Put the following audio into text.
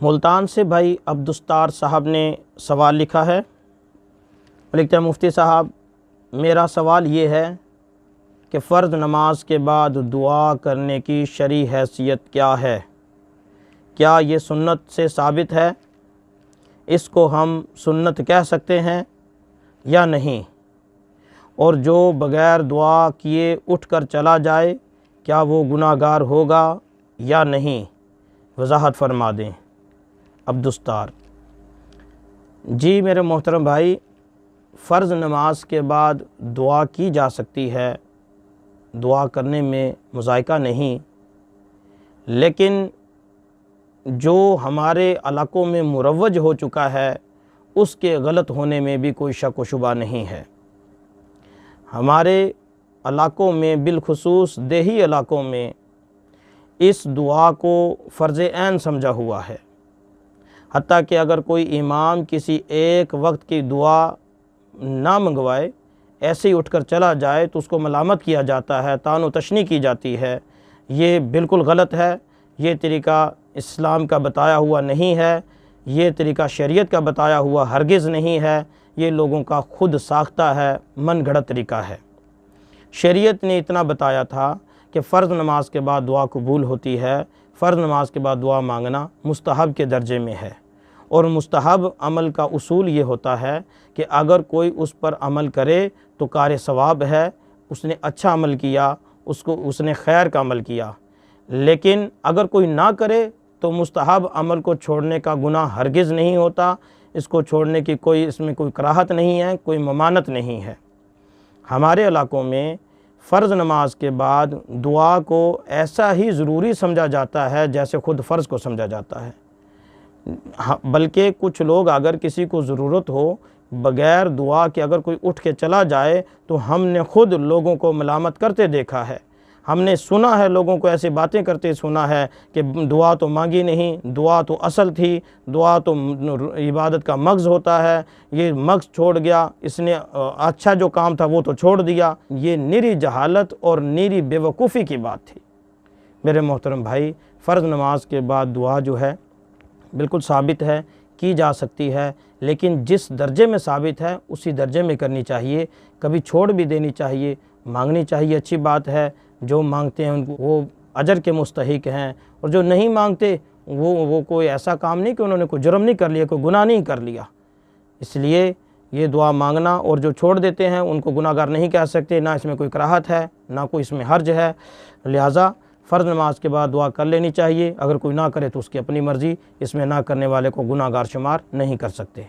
ملتان سے بھائی عبدالستار صاحب نے سوال لکھا ہے۔ لکھتے ہیں مفتی صاحب، میرا سوال یہ ہے کہ فرض نماز کے بعد دعا کرنے کی شرعی حیثیت کیا ہے؟ کیا یہ سنت سے ثابت ہے؟ اس کو ہم سنت کہہ سکتے ہیں یا نہیں؟ اور جو بغیر دعا کیے اٹھ کر چلا جائے کیا وہ گناہ گار ہوگا یا نہیں؟ وضاحت فرما دیں۔ عبدالستار: جی میرے محترم بھائی، فرض نماز کے بعد دعا کی جا سکتی ہے، دعا کرنے میں مذائقہ نہیں، لیکن جو ہمارے علاقوں میں مروج ہو چکا ہے اس کے غلط ہونے میں بھی کوئی شک و شبہ نہیں ہے۔ ہمارے علاقوں میں بالخصوص دیہی علاقوں میں اس دعا کو فرض عین سمجھا ہوا ہے، حتیٰ کہ اگر کوئی امام کسی ایک وقت کی دعا نہ منگوائے، ایسے ہی اٹھ کر چلا جائے تو اس کو ملامت کیا جاتا ہے، طعن و تشنیع کی جاتی ہے۔ یہ بالکل غلط ہے، یہ طریقہ اسلام کا بتایا ہوا نہیں ہے، یہ طریقہ شریعت کا بتایا ہوا ہرگز نہیں ہے، یہ لوگوں کا خود ساختہ ہے، من گھڑت طریقہ ہے۔ شریعت نے اتنا بتایا تھا کہ فرض نماز کے بعد دعا قبول ہوتی ہے، فرض نماز کے بعد دعا مانگنا مستحب کے درجے میں ہے، اور مستحب عمل کا اصول یہ ہوتا ہے کہ اگر کوئی اس پر عمل کرے تو کار ثواب ہے، اس نے اچھا عمل کیا، اس نے خیر کا عمل کیا، لیکن اگر کوئی نہ کرے تو مستحب عمل کو چھوڑنے کا گناہ ہرگز نہیں ہوتا، اس کو چھوڑنے کی اس میں کوئی کراہت نہیں ہے، کوئی ممانعت نہیں ہے۔ ہمارے علاقوں میں فرض نماز کے بعد دعا کو ایسا ہی ضروری سمجھا جاتا ہے جیسے خود فرض کو سمجھا جاتا ہے، بلکہ کچھ لوگ اگر کسی کو ضرورت ہو بغیر دعا کے اگر کوئی اٹھ کے چلا جائے تو ہم نے خود لوگوں کو ملامت کرتے دیکھا ہے، ہم نے سنا ہے، لوگوں کو ایسی باتیں کرتے سنا ہے کہ دعا تو مانگی نہیں، دعا تو اصل تھی، دعا تو عبادت کا مغز ہوتا ہے، یہ مغز چھوڑ گیا، اس نے اچھا جو کام تھا وہ تو چھوڑ دیا۔ یہ نیری جہالت اور نیری بے وقوفی کی بات تھی۔ میرے محترم بھائی، فرض نماز کے بعد دعا جو ہے بالکل ثابت ہے، کی جا سکتی ہے، لیکن جس درجے میں ثابت ہے اسی درجے میں کرنی چاہیے، کبھی چھوڑ بھی دینی چاہیے، مانگنی چاہیے، اچھی بات ہے۔ جو مانگتے ہیں ان کو وہ اجر کے مستحق ہیں، اور جو نہیں مانگتے وہ کوئی ایسا کام نہیں کہ انہوں نے کوئی جرم نہیں کر لیا، کوئی گناہ نہیں کر لیا۔ اس لیے یہ دعا مانگنا، اور جو چھوڑ دیتے ہیں ان کو گناہ گار نہیں کہہ سکتے، نہ اس میں کوئی کراہت ہے، نہ کوئی اس میں حرج ہے۔ لہٰذا فرض نماز کے بعد دعا کر لینی چاہیے، اگر کوئی نہ کرے تو اس کی اپنی مرضی، اس میں نہ کرنے والے کو گناہ گار شمار نہیں کر سکتے۔